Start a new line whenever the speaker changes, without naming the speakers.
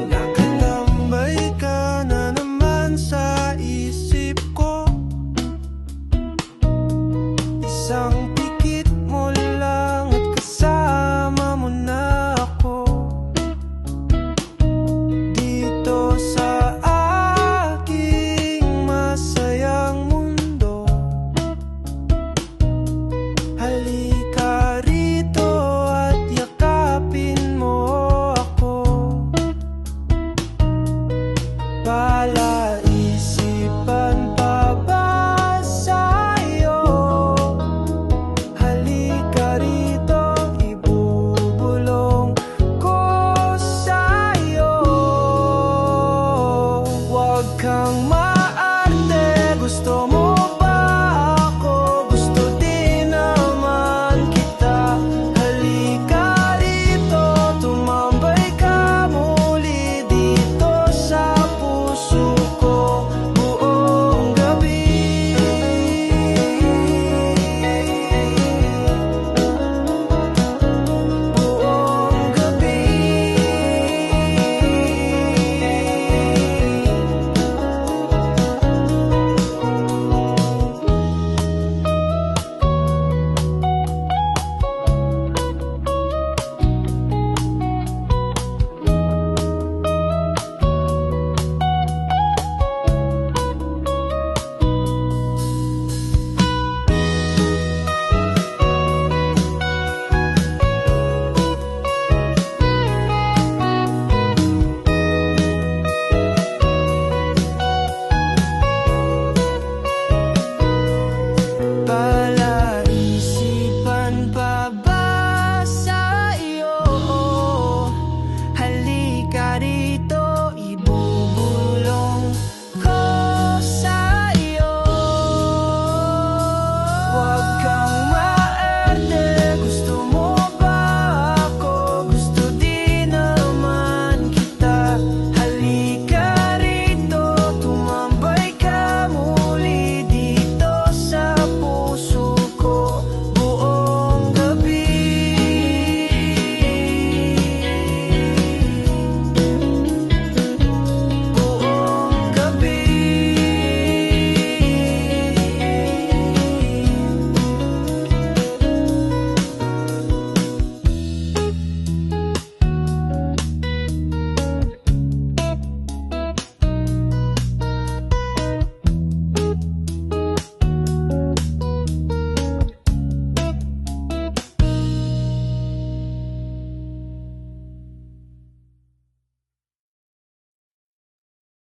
Nakatambay ka na naman sa isip ko. Isang pikit mo lang at kasama mo na ako dito sa aking masayang mundo. Halika rito at yakapin mo ako. Palaisipan pa ba sa'yo? Halika rito, ibubulong ko sa'yo. Huwag kang